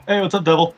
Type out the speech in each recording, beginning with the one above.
Hey, what's up, Devil?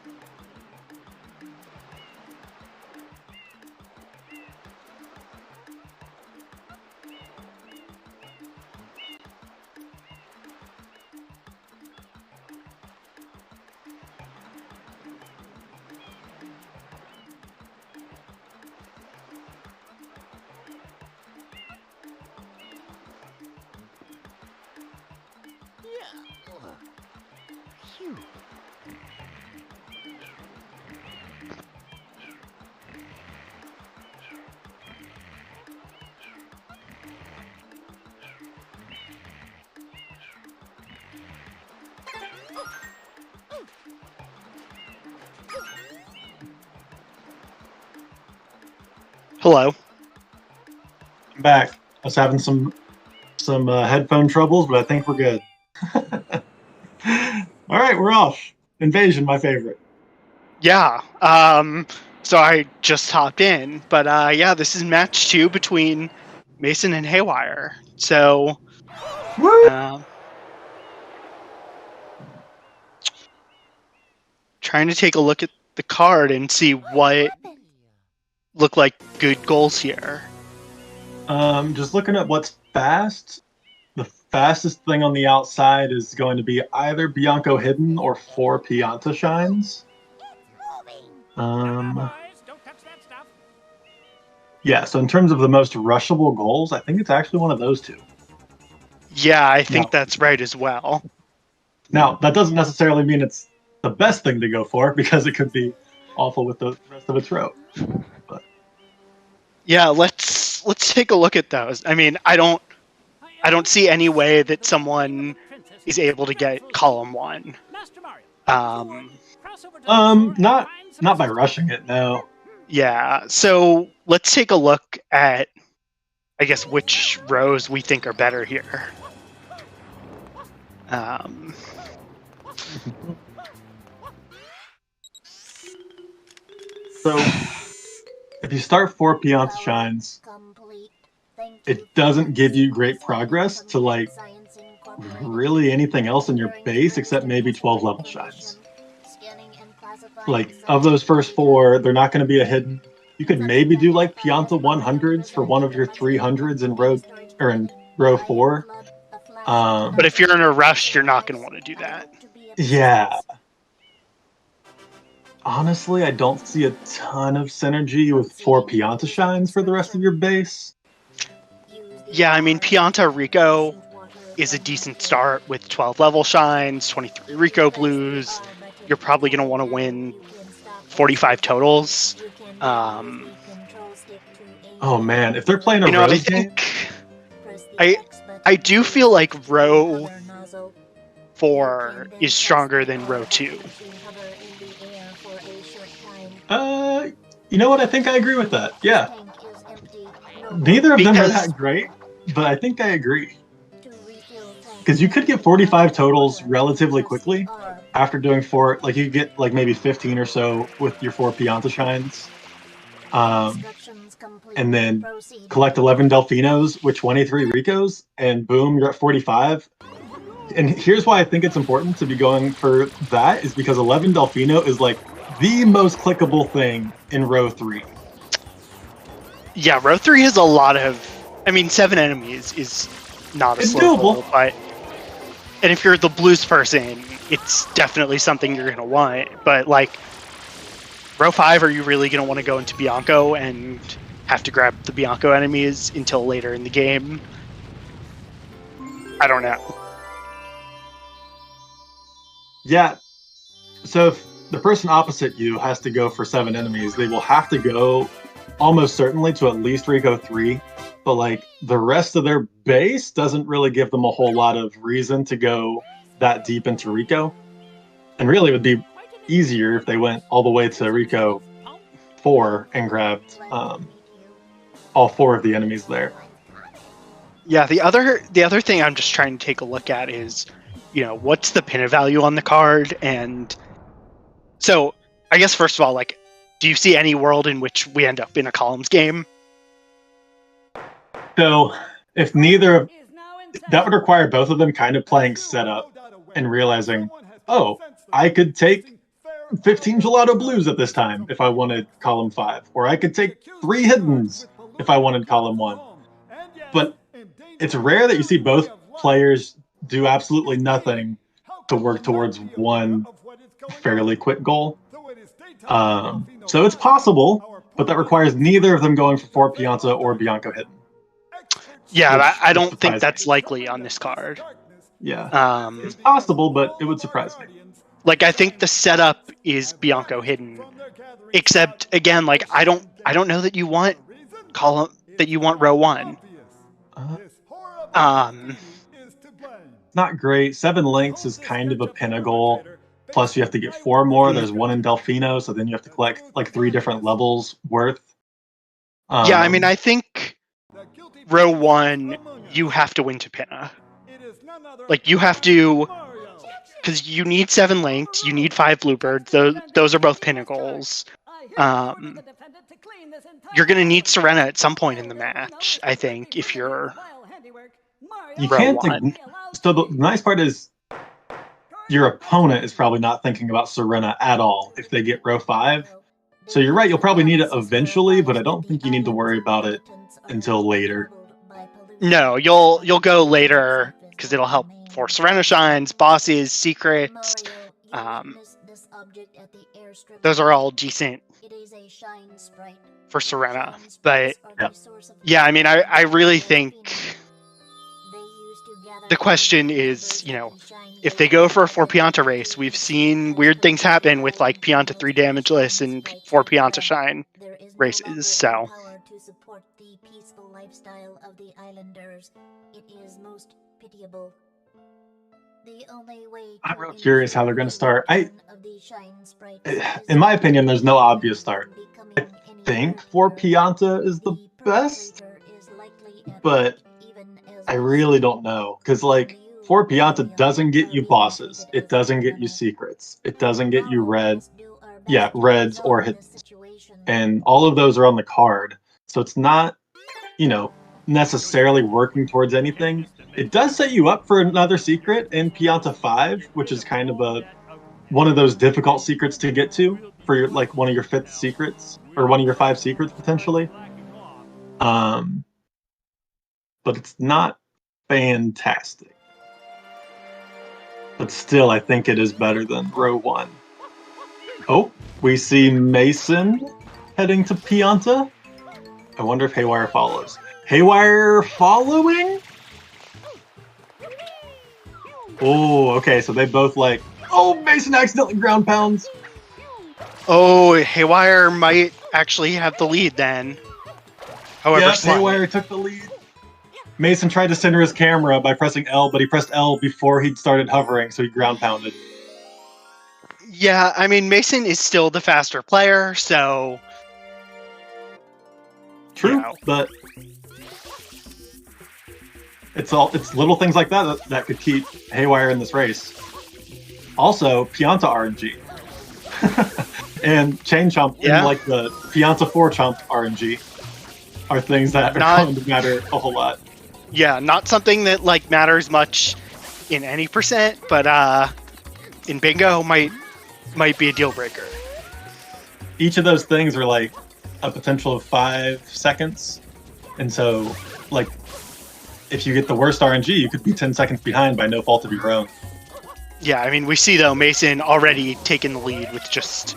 Hello. I'm back. I was having some headphone troubles, but I think we're good. All right, we're off. Invasion, my favorite. Yeah. So I just hopped in, but yeah, this is match 2 between Mason and Haywire. So, trying to take a look at the card and see what look like good goals here. Just looking at what's fast. The fastest thing on the outside is going to be either Bianco Hidden or 4 Pianta Shines. Yeah, so in terms of the most rushable goals, I think it's actually one of those two. Yeah, I think that's right as well. Now, that doesn't necessarily mean it's the best thing to go for, because it could be awful with the rest of its row. But yeah, let's take a look at those. I mean, I don't see any way that someone is able to get column 1. Not by rushing it, no. Yeah, so let's take a look at, I guess, which rows we think are better here. So, if you start 4 Pianta Shines, it doesn't give you great progress to, like, really anything else in your base except maybe 12 level Shines. Like, of those first 4, they're not going to be a hidden. You could maybe do, like, Pianta 100s for one of your 300s in row 4. But if you're in a rush, you're not going to want to do that. Yeah. Honestly, I don't see a ton of synergy with 4 Pianta Shines for the rest of your base. Yeah, I mean, Pianta Rico is a decent start with 12 level Shines, 23 Rico Blues. You're probably going to want to win 45 totals. Oh man, if they're playing a Rose game, I do feel like row 4 is stronger than row 2. You know what? I think I agree with that. Yeah. Neither of them are that great, but I think I agree. Because you could get 45 totals relatively quickly after doing 4. Like, you get like maybe 15 or so with your 4 Pianta Shines. and then collect 11 Delfinos with 23 Ricos, and boom, you're at 45. And here's why I think it's important to be going for that, is because 11 Delfino is like the most clickable thing in row 3. Yeah, row 3 has a lot of... I mean, 7 enemies is not a slow goal, but... And if you're the blues person, it's definitely something you're going to want. But, like, row 5, are you really going to want to go into Bianco and have to grab the Bianco enemies until later in the game? I don't know. Yeah. So if the person opposite you has to go for 7 enemies, they will have to go almost certainly to at least Rico 3. But like the rest of their base doesn't really give them a whole lot of reason to go that deep into Rico. And really it would be easier if they went all the way to Rico 4 and grabbed all 4 of the enemies there. Yeah, the other thing I'm just trying to take a look at is, you know, what's the pin value on the card? And so I guess first of all, like, do you see any world in which we end up in a columns game? So if neither of that would require both of them kind of playing setup and realizing, oh, I could take 15 gelato blues at this time if I wanted column 5, or I could take 3 hiddens if I wanted column 1. But it's rare that you see both players do absolutely nothing to work towards one fairly quick goal. So it's possible, but that requires neither of them going for 4 Pianta or Bianco hidden. Yeah, I don't think that's likely on this card. Yeah, it's possible, but it would surprise me. Like, I think the setup is Bianco hidden, except again, like I don't know that you want row 1. Not great. 7 links is kind of a pinna goal. Plus, you have to get 4 more. There's 1 in Delfino, so then you have to collect like 3 different levels worth. Yeah, I mean, I think row 1, you have to win to pinna. Like, you have to, because you need 7 links, you need 5 bluebirds. Those are both pinna goals. You're going to need Serena at some point in the match, I think, if you're you can't. So the nice part is your opponent is probably not thinking about Serena at all if they get row 5. So you're right, you'll probably need it eventually, but I don't think you need to worry about it until later. No, you'll go later because it'll help for Serena Shines, bosses, secrets. Those are all decent for Serena. But yeah, I mean, I really think the question is, you know, if they go for a 4 Pianta race, we've seen weird things happen with like Pianta 3 damage lists and 4 Pianta Shine races. So I'm real curious how they're going to start. In my opinion, there's no obvious start. I think 4 Pianta is the best, but I really don't know, because like 4 Pianta doesn't get you bosses, it doesn't get you secrets, it doesn't get you reds or hits, and all of those are on the card. So it's not, you know, necessarily working towards anything. It does set you up for another secret in Pianta 5, which is kind of one of those difficult secrets to get to for your, like, one of your 5th secrets or one of your 5 secrets potentially. But it's not fantastic. But still, I think it is better than row 1. Oh, we see Mason heading to Pianta. I wonder if Haywire follows. Haywire following? Oh, okay, so they both like... Oh, Mason accidentally ground pounds. Oh, Haywire might actually have the lead then. However, yeah, Haywire took the lead. Mason tried to center his camera by pressing L, but he pressed L before he'd started hovering, so he ground pounded. Yeah, I mean, Mason is still the faster player, so... True, you know. But it's little things like that could keep Haywire in this race. Also, Pianta RNG. And Chain Chomp in like the Pianta 4 Chomp RNG. are things that are going to matter a whole lot. Yeah, not something that like matters much in any percent, but in bingo might be a deal breaker. Each of those things are like a potential of 5 seconds, and so like if you get the worst RNG, you could be 10 seconds behind by no fault of your own. Yeah, I mean, we see though Mason already taking the lead with just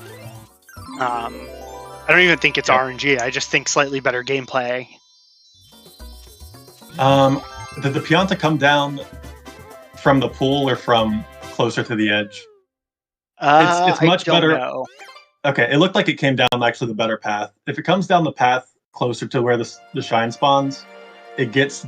I don't even think it's RNG. I just think slightly better gameplay. Did the Pianta come down from the pool or from closer to the edge? It's much better. Know. Okay, it looked like it came down actually the better path. If it comes down the path closer to where the shine spawns, it gets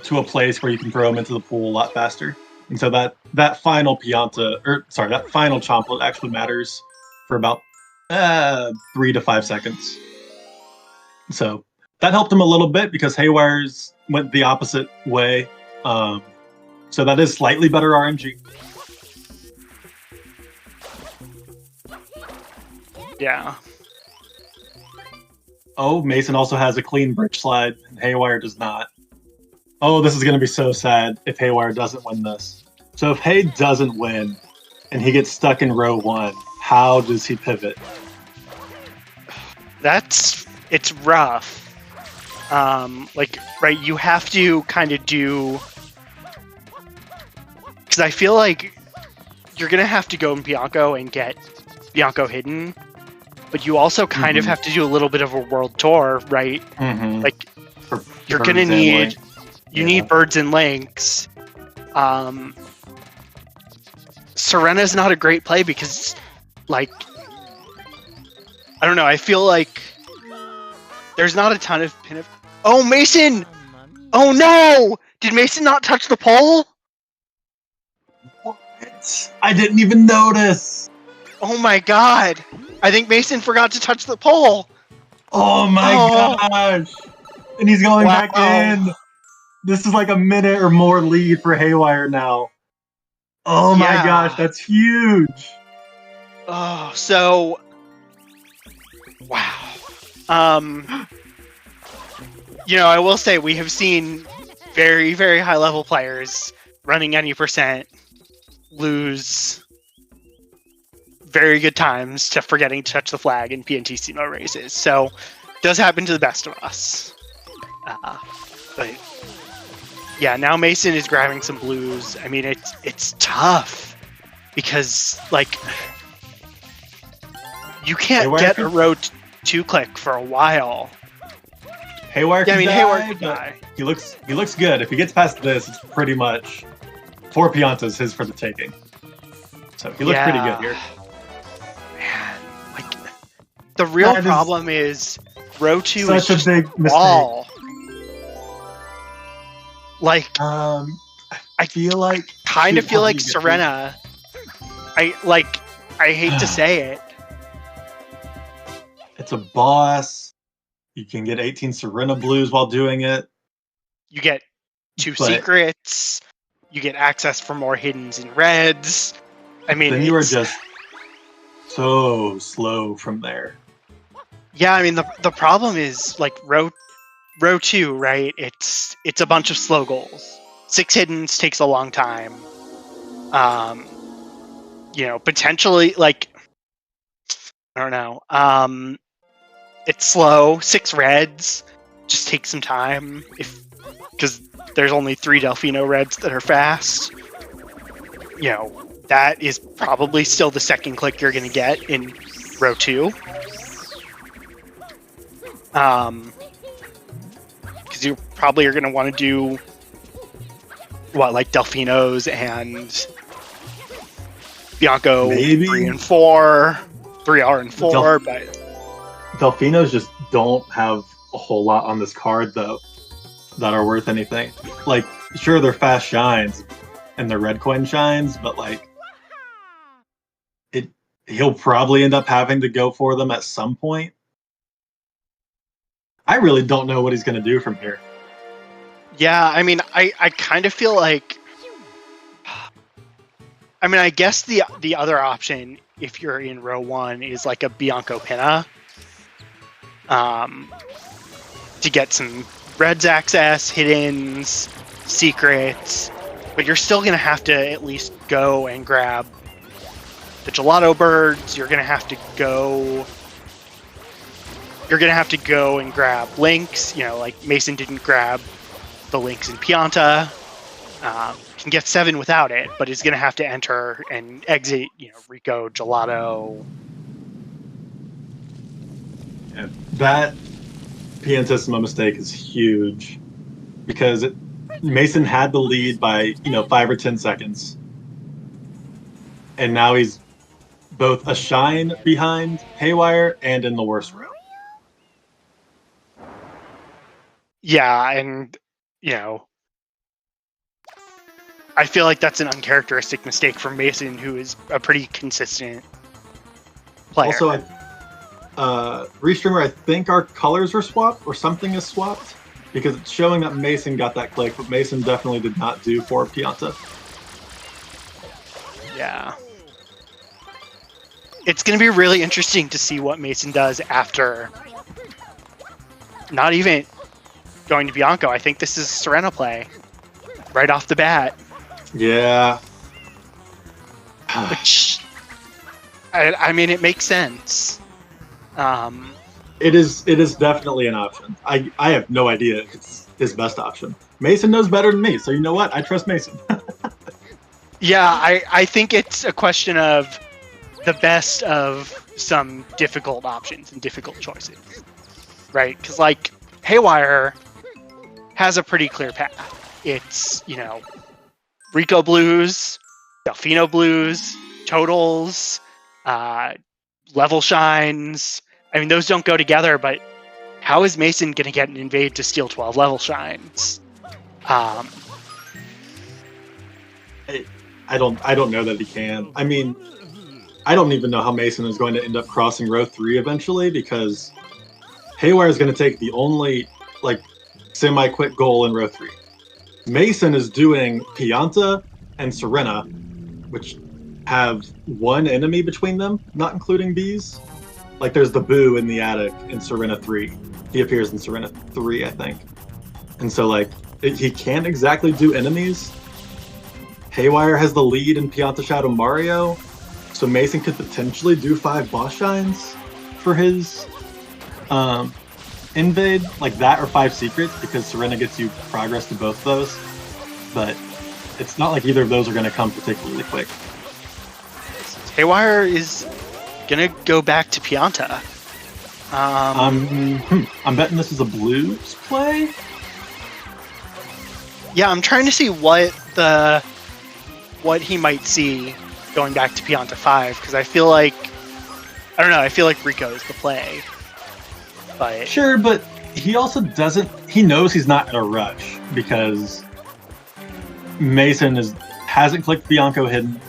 to a place where you can throw them into the pool a lot faster. And so that final Pianta, that final Chomplet actually matters for about 3 to 5 seconds. So that helped him a little bit because Haywire's went the opposite way. So that is slightly better RNG. Yeah. Oh, Mason also has a clean bridge slide, and Haywire does not. Oh, this is going to be so sad if Haywire doesn't win this. So if Hay doesn't win, and he gets stuck in row 1, how does he pivot? It's rough. Right, you have to kind of do... Because I feel like you're going to have to go in Bianco and get Bianco hidden, but you also kind of have to do a little bit of a world tour, right? Mm-hmm. Like, you're going to need... You need birds and lynx. Serena's not a great play because, like... I don't know, I feel like there's not a ton of pin... Oh, Mason! Oh, no! Did Mason not touch the pole? What? I didn't even notice! Oh my god! I think Mason forgot to touch the pole! Oh my gosh! And he's going back in! This is like a minute or more lead for Haywire now. Oh my gosh, that's huge! Oh, so... Wow. You know, I will say we have seen very, very high level players running any percent lose very good times to forgetting to touch the flag in PNTC no races. So it does happen to the best of us. But yeah, now Mason is grabbing some blues. I mean, it's tough because like you can't get a row 2 click for a while. Haywire can Haywire could die. He looks good. If he gets past this, it's pretty much 4 Piantas his for the taking. So he looks pretty good here. Man, like the real problem is row 2 is just a big wall. Like I feel like Serena. I hate to say it. It's a boss. You can get 18 Serena blues while doing it. You get 2 secrets. You get access for more hiddens and reds. I mean, then you are just so slow from there. Yeah, I mean the problem is like row 2, right? It's a bunch of slow goals. 6 hiddens takes a long time. You know, potentially like I don't know. It's slow. 6 reds just take some time because there's only 3 Delfino reds that are fast. You know, that is probably still the second click you're going to get in row 2. Because you probably are going to want to do like Delfinos and Bianco maybe 3 and 4, 3R and 4, but Delfinos just don't have a whole lot on this card, though, that are worth anything. Like, sure, they're fast shines, and they're red coin shines, but, like, he'll probably end up having to go for them at some point. I really don't know what he's going to do from here. Yeah, I mean, I kind of feel like... I mean, I guess the other option, if you're in row 1, is, like, a Bianco Pinna. to get some Red's access, hit-ins, secrets, but you're still going to have to at least go and grab the gelato birds. You're going to have to go and grab links. You know, like Mason didn't grab the links in Pianta. Can get 7 without it, but is going to have to enter and exit, you know, Rico, gelato. Yeah, that Piantissimo mistake is huge because Mason had the lead by 5 or 10 seconds, and now he's both a shine behind Haywire and in the worst row. Yeah, and I feel like that's an uncharacteristic mistake from Mason, who is a pretty consistent player. Also, Restreamer, I think our colors are swapped or something is swapped because it's showing that Mason got that click, but Mason definitely did not do for Pianta. Yeah. It's going to be really interesting to see what Mason does after not even going to Bianco. I think this is Serena play right off the bat. Yeah. Which, I mean, it makes sense. It is definitely an option. I have no idea if it's his best option. Mason knows better than me, so you know what? I trust Mason. Yeah, I think it's a question of the best of some difficult options and difficult choices, right? Because, like, Haywire has a pretty clear path. It's, Rico Blues, Delfino Blues, Totals, Level Shines. I mean, those don't go together, but how is Mason going to get an invade to steal 12 Level Shines? I don't know that he can. I mean, I don't even know how Mason is going to end up crossing row 3 eventually, because Haywire is going to take the only semi-quick goal in row 3. Mason is doing Pianta and Serena, which have one enemy between them, not including bees. Like, there's the Boo in the attic in Serena 3. He appears in Serena 3, I think. And so, he can't exactly do enemies. Haywire has the lead in Pianta Shadow Mario, so Mason could potentially do 5 boss shines for his invade, like that, or 5 secrets, because Serena gets you progress to both of those. But it's not like either of those are going to come particularly quick. Haywire is gonna go back to Pianta. I'm betting this is a blues play. Yeah, I'm trying to see what he might see going back to Pianta 5, because I feel like Rico is the play. But sure, but he also doesn't. He knows he's not in a rush because Mason hasn't clicked Bianco hidden.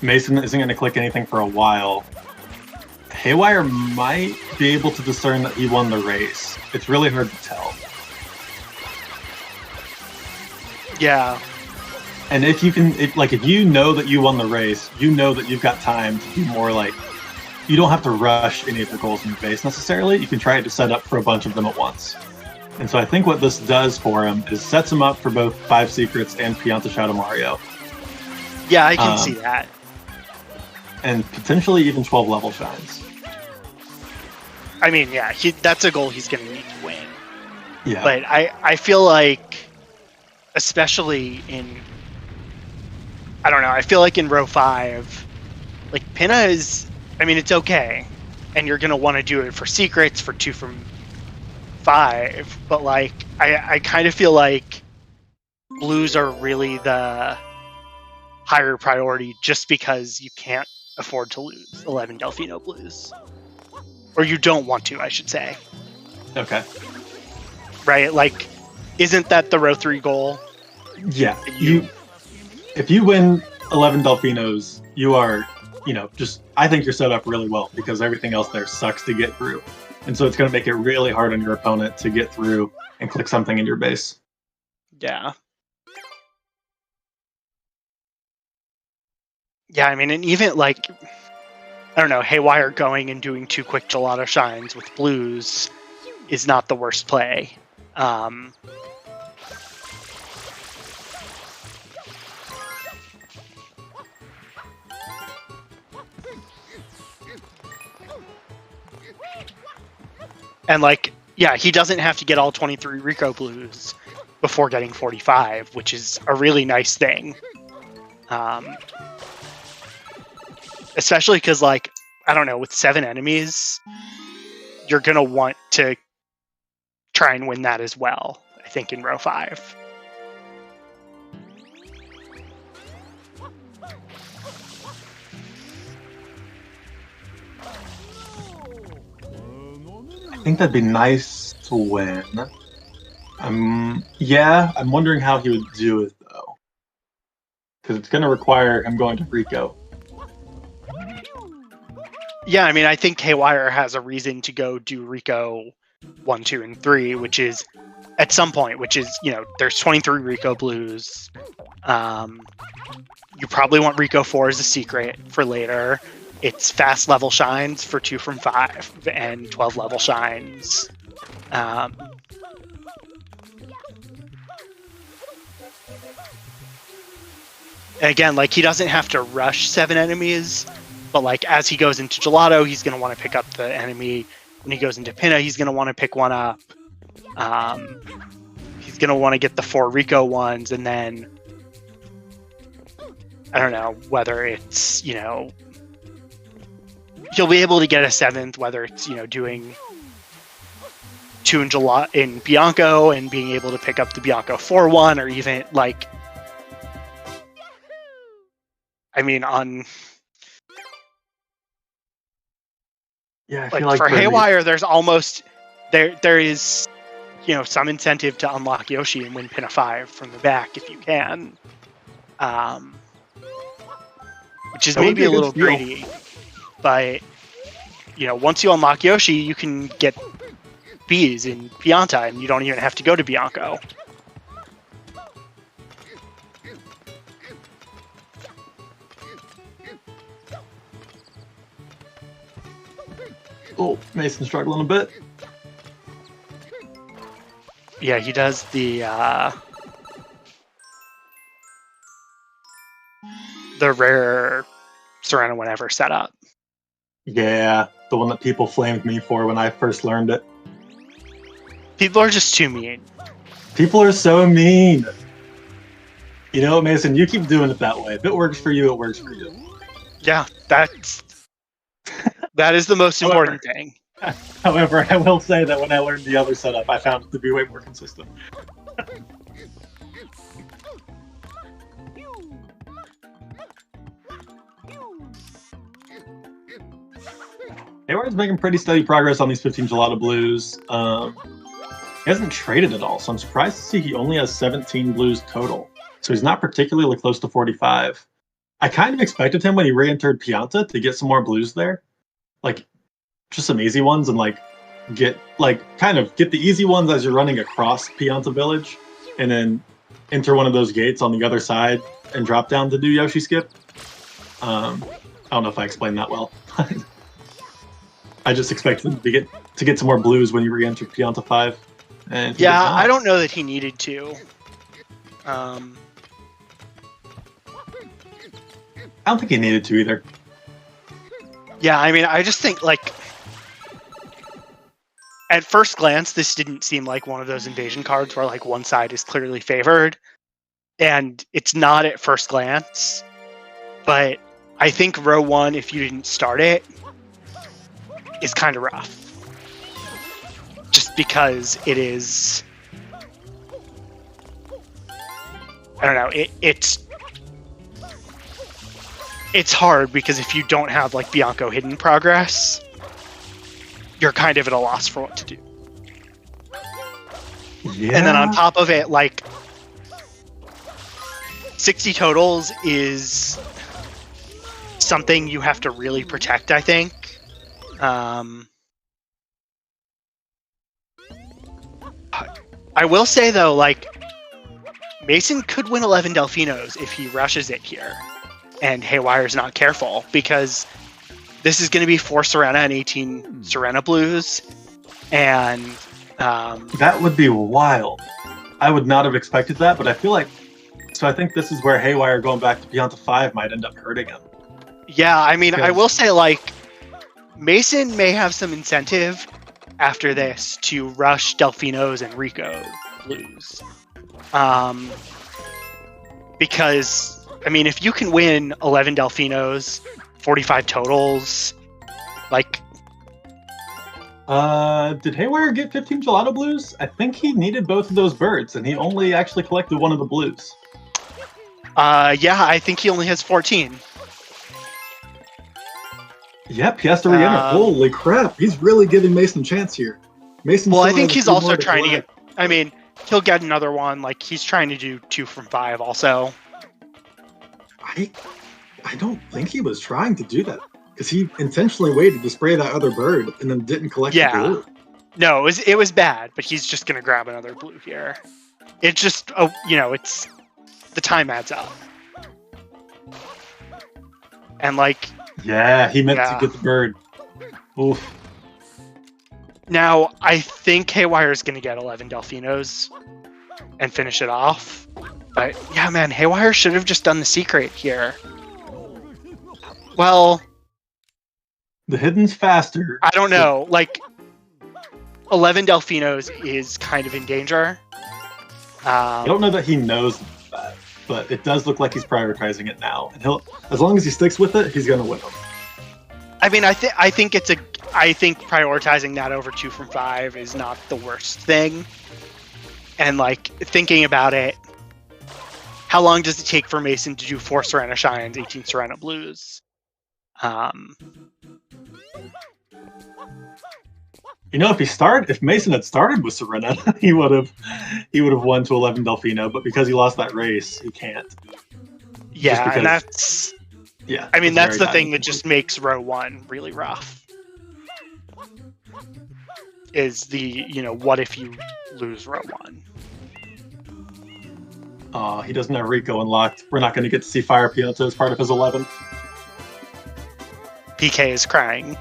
Mason isn't going to click anything for a while. Haywire might be able to discern that he won the race. It's really hard to tell. Yeah. And if you know that you won the race, you know that you've got time to do more, you don't have to rush any of the goals in your base necessarily. You can try to set up for a bunch of them at once. And so I think what this does for him is sets him up for both 5 secrets and Pianta Shadow Mario. Yeah, I can see that. And potentially even 12 level shines. I mean, yeah, that's a goal he's going to need to win. Yeah. But I feel like, especially I feel like in row 5, Pinna is, it's okay. And you're going to want to do it for secrets, for 2 from 5. But, I kind of feel like blues are really the higher priority just because you can't afford to lose 11 Delfino Blues. Or you don't want to, I should say. Okay. Right? Isn't that the row 3 goal? Yeah. If you win 11 Delfinos, you are, I think you're set up really well because everything else there sucks to get through. And so it's going to make it really hard on your opponent to get through and click something in your base. Yeah. Yeah, and even Haywire going and doing 2 quick gelato shines with blues is not the worst play. And like, yeah, he doesn't have to get all 23 Rico Blues before getting 45, which is a really nice thing. Especially because, like, I don't know, with 7 enemies, you're going to want to try and win that as well, I think, in row 5. I think that'd be nice to win. Yeah, I'm wondering how he would do it, though. Because it's going to require him going to Rico. Yeah, I mean, I think Haywire has a reason to go do Rico 1, 2, and 3, which is at some point, which is, you know, there's 23 Rico Blues. You probably want Rico 4 as a secret for later. It's fast level shines for 2 from 5 and 12 level shines. Again, like, he doesn't have to rush 7 enemies. But, like, as he goes into Gelato, he's going to want to pick up the enemy. When he goes into Pinna, he's going to want to pick one up. He's going to want to get the 4 Rico ones, and then I don't know whether it's, you know, he'll be able to get a 7th, whether it's, you know, doing 2 in Bianco and being able to pick up the Bianco 4-1, or even, like, I mean, on... Yeah, I like, feel like for Haywire, there's almost there is, you know, some incentive to unlock Yoshi and win Pinna 5 from the back if you can, which is maybe a little greedy, but you know, once you unlock Yoshi, you can get Bs in Pianta, and you don't even have to go to Bianco. Oh, Mason's struggling a bit. Yeah, he does the rare Serena whenever setup. Yeah, the one that people flamed me for when I first learned it. People are just too mean. People are so mean. You know, Mason, you keep doing it that way. If it works for you, it works for you. Yeah, that is the most important thing. However, I will say that when I learned the other setup, I found it to be way more consistent. Haywire's making pretty steady progress on these 15 Gelato Blues. He hasn't traded at all, so I'm surprised to see he only has 17 Blues total. So he's not particularly close to 45. I kind of expected him when he re-entered Pianta to get some more Blues there. Like, just some easy ones, and like get the easy ones as you're running across Pianta Village, and then enter one of those gates on the other side and drop down to do Yoshi Skip. I don't know if I explained that well. I just expected him to get some more Blues when you re-enter Pianta 5. And yeah, I don't know that he needed to. I don't think he needed to either. Yeah, I mean, I just think, like, at first glance, this didn't seem like one of those invasion cards where, like, one side is clearly favored. And it's not at first glance. But I think row 1, if you didn't start it, is kind of rough. Just because it is... I don't know, it's hard because if you don't have, like, Bianco hidden progress, you're kind of at a loss for what to do. Yeah. And then on top of it, like, 60 totals is something you have to really protect, I think. I will say, though, like, Mason could win 11 Delfinos if he rushes it here. And Haywire's not careful, because this is going to be 4 Serena and 18 Serena Blues. And That would be wild. I would not have expected that, but I feel like... So I think this is where Haywire going back to Pianta 5 might end up hurting him. Yeah, I mean, I will say, like, Mason may have some incentive after this to rush Delfinos and Rico blues. Because, I mean, if you can win 11 Delfinos, 45 totals, like... Did Haywire get 15 Gelato Blues? I think he needed both of those birds, and he only actually collected one of the blues. Yeah, I think he only has 14. Yep, he has to re-enter. Holy crap, he's really giving Mason a chance here. Mason. Well, I think he's also trying to get... I mean, he'll get another one. Like, he's trying to do 2 from 5 also. I don't think he was trying to do that. Because he intentionally waited to spray that other bird and then didn't collect the blue. No, it was bad, but he's just going to grab another blue here. It just, it's... The time adds up. And, like... Yeah, he meant to get the bird. Oof. Now, I think Haywire is going to get 11 Delfinos and finish it off. But, yeah, man, Haywire should have just done the secret here. Well... The hidden's faster. I don't know. Like, 11 Delfinos is kind of in danger. I don't know that he knows that, but it does look like he's prioritizing it now. And as long as he sticks with it, he's going to win them. I mean, I think prioritizing that over 2 from 5 is not the worst thing. And, like, thinking about it, how long does it take for Mason to do 4 Serena Shines, 18 Serena Blues? You know, if Mason had started with Serena, he would have won to 11 Delfino, but because he lost that race, he can't. Yeah, because, and that's... Yeah. I mean, that's the thing that just makes row 1 really rough. Is the, what if you lose row 1? He doesn't have Rico unlocked. We're not going to get to see Fire Pianta as part of his 11. PK is crying.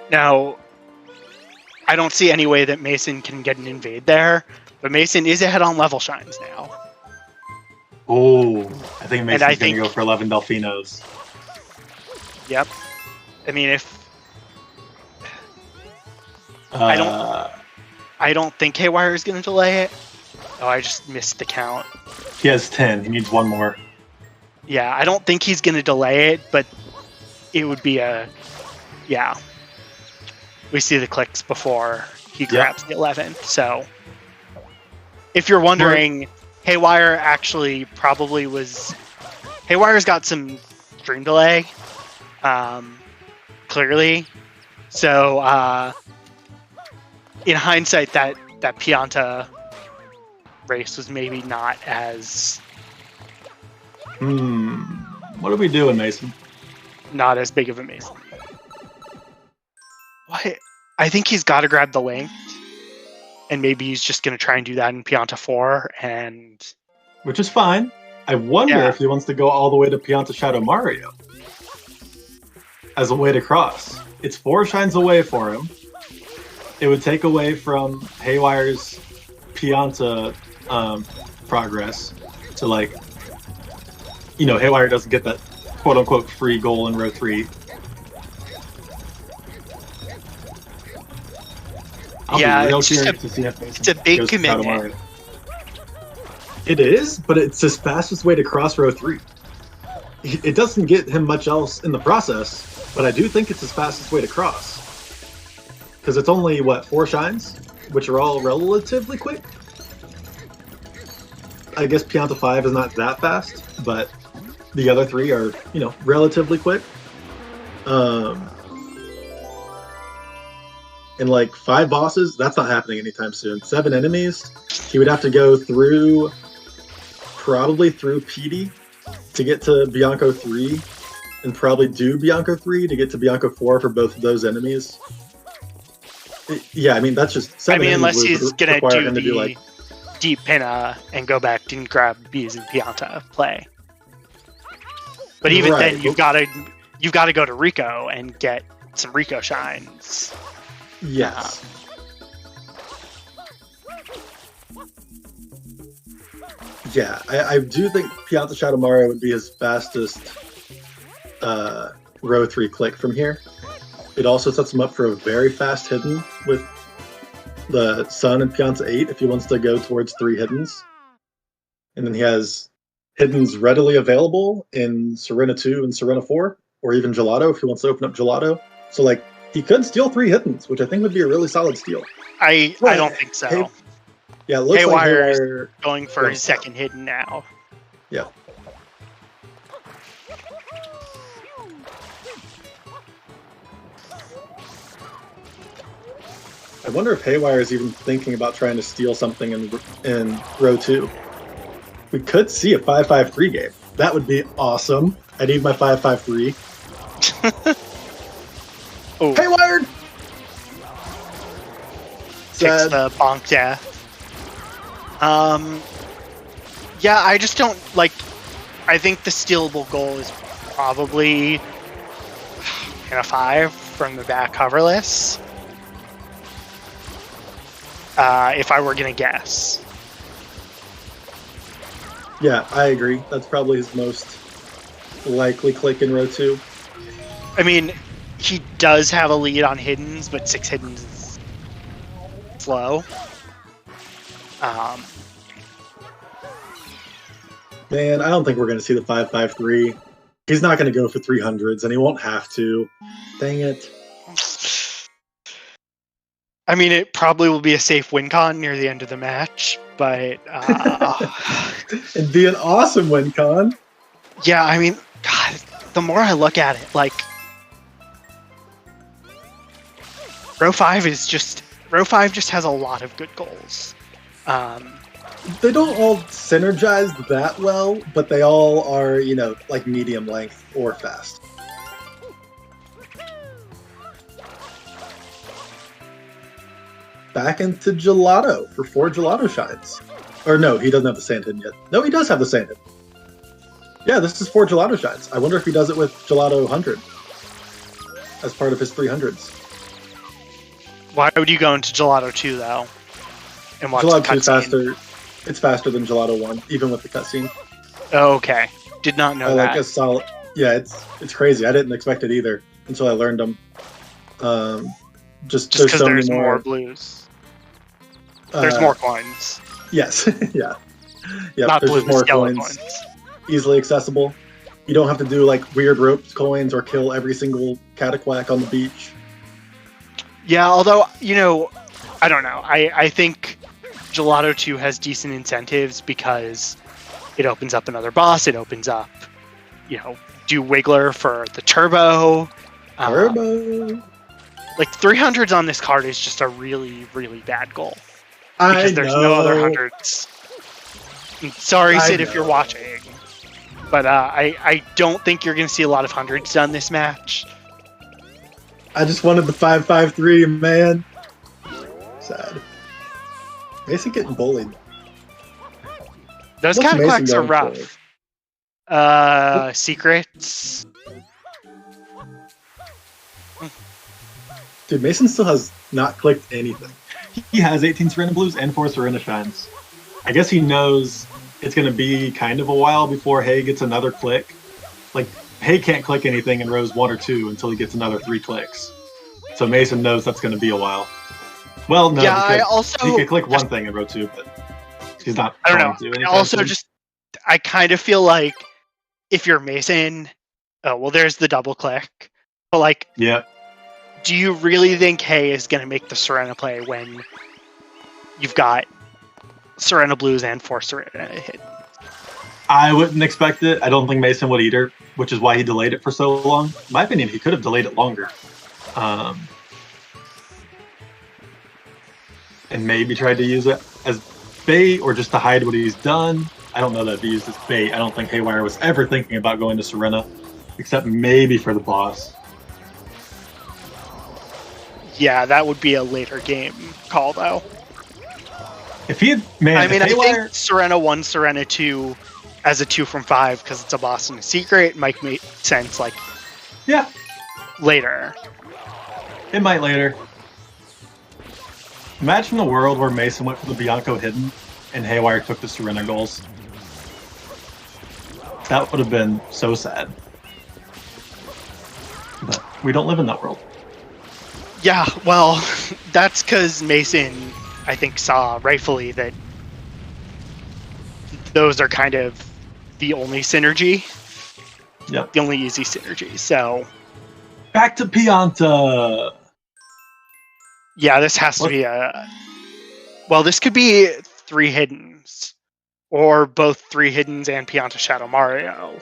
Now, I don't see any way that Mason can get an invade there, but Mason is ahead on level shines now. Oh, I think Mason's going to go for 11 Delfinos. Yep. I mean, if... I don't think Haywire is going to delay it. Oh, I just missed the count. He has 10. He needs one more. Yeah, I don't think he's going to delay it, but it would be a... Yeah. We see the clicks before he grabs the 11. So, if you're wondering, Haywire actually probably was... Haywire's got some stream delay, clearly. So, in hindsight, that Pianta race was maybe not as... What are we doing, Mason? Not as big of a Mason. What? I think he's got to grab the linked, and maybe he's just going to try and do that in Pianta 4, and... Which is fine. I wonder if he wants to go all the way to Pianta Shadow Mario as a way to cross. It's 4 shines away for him. It would take away from Haywire's Pianta progress to, like, Haywire doesn't get that quote-unquote free goal in row 3. It's a big commitment. It is, but it's his fastest way to cross row 3. It doesn't get him much else in the process, but I do think it's his fastest way to cross. Because it's only, 4 shines? Which are all relatively quick? I guess Pianta 5 is not that fast, but the other 3 are, relatively quick. And 5 bosses, that's not happening anytime soon. 7 enemies, he would have to go through, probably through Petey to get to Bianco 3, and probably do Bianco 3 to get to Bianco 4 for both of those enemies. Yeah, I mean, that's just... 7 unless he's going to do the deep pinna and go back and grab bees and Pianta play. But even Right. then, you've got to go to Rico and get some Rico shines. Yes. Yeah, I do think Pianta Shadow Mario would be his fastest row 3 click from here. It also sets him up for a very fast hidden with the Sun and Pianta 8 if he wants to go towards 3 hiddens. And then he has hiddens readily available in Serena 2 and Serena 4, or even Gelato if he wants to open up Gelato. So, like, he could steal 3 hiddens, which I think would be a really solid steal. I don't think so. Yeah, it looks Haywire like is going for his second hidden now. Yeah. I wonder if Haywire is even thinking about trying to steal something in row 2. We could see a 5-5-3 game. That would be awesome. I need my 5-5-3. Oh. Haywire! Takes the bonk death. Yeah, I just don't like. I think the stealable goal is probably in a 5 from the back coverless. If I were gonna guess. Yeah, I agree. That's probably his most likely click in row 2. I mean, he does have a lead on hiddens, but 6 hiddens is slow. Man, I don't think we're going to see the 5-5-3. He's not going to go for 300s, and he won't have to. Dang it. I mean, it probably will be a safe win con near the end of the match, but... It'd be an awesome win con. Yeah, I mean, God, the more I look at it, like... Row 5 just has a lot of good goals. They don't all synergize that well, but they all are, like medium length or fast. Back into Gelato for 4 Gelato shines. Or no, he doesn't have the sand hidden yet. No, he does have the sand hidden. Yeah, this is 4 Gelato shines. I wonder if he does it with Gelato 100 as part of his 300s. Why would you go into Gelato 2, though? And watch Gelato the 2 is cutscene? faster. It's faster than Gelato 1, even with the cutscene. Oh, okay. Did not know that. Like a solid. Yeah, it's crazy. I didn't expect it either until I learned them. Just because so there's many more blues. There's more coins. Yes, yeah. Not there's blue, just more yellow coins. Easily accessible. You don't have to do like weird roped coins or kill every single cataquack on the beach. Yeah, although, I don't know. I think Gelato 2 has decent incentives because it opens up another boss. It opens up, do Wiggler for the turbo. Turbo. Like 300s on this card is just a really, really bad goal. Because there's no other hundreds. Sorry, Sid, if you're watching. But I don't think you're going to see a lot of hundreds done this match. I just wanted the 5-5-3, man. Sad. Mason getting bullied. Those cataquacks are rough. Secrets. Dude, Mason still has not clicked anything. He has 18 Serena Blues and 4 Serena Shines. I guess he knows it's going to be kind of a while before Hay gets another click. Like, Hay can't click anything in rows 1 or 2 until he gets another 3 clicks. So Mason knows that's going to be a while. Well, no, yeah, he could click one thing in row 2, but he's not. I don't know. I kind of feel like if you're Mason, there's the double click. But like, yeah. Do you really think Hay is going to make the Serena play when you've got Serena Blues and 4 Serena hit? I wouldn't expect it. I don't think Mason would either, which is why he delayed it for so long. In my opinion, he could have delayed it longer. And maybe tried to use it as bait or just to hide what he's done. I don't know that it'd be used as bait. I don't think Haywire was ever thinking about going to Serena, except maybe for the boss. Yeah, that would be a later game call, though. If he had, man, I think Serena 1, Serena 2, as a 2 from 5 because it's a boss and a secret might make sense like Yeah, later. it might later. Imagine a world where Mason went for the Bianco hidden and Haywire took the surrender goals. That would have been so sad. But we don't live in that world. Yeah, well, that's because Mason, I think, saw rightfully that those are kind of the only synergy. Yep. The only easy synergy. So back to Pianta. Yeah, this has to be a... Well, this could be 3 hiddens. Or both 3 hiddens and Pianta Shadow Mario.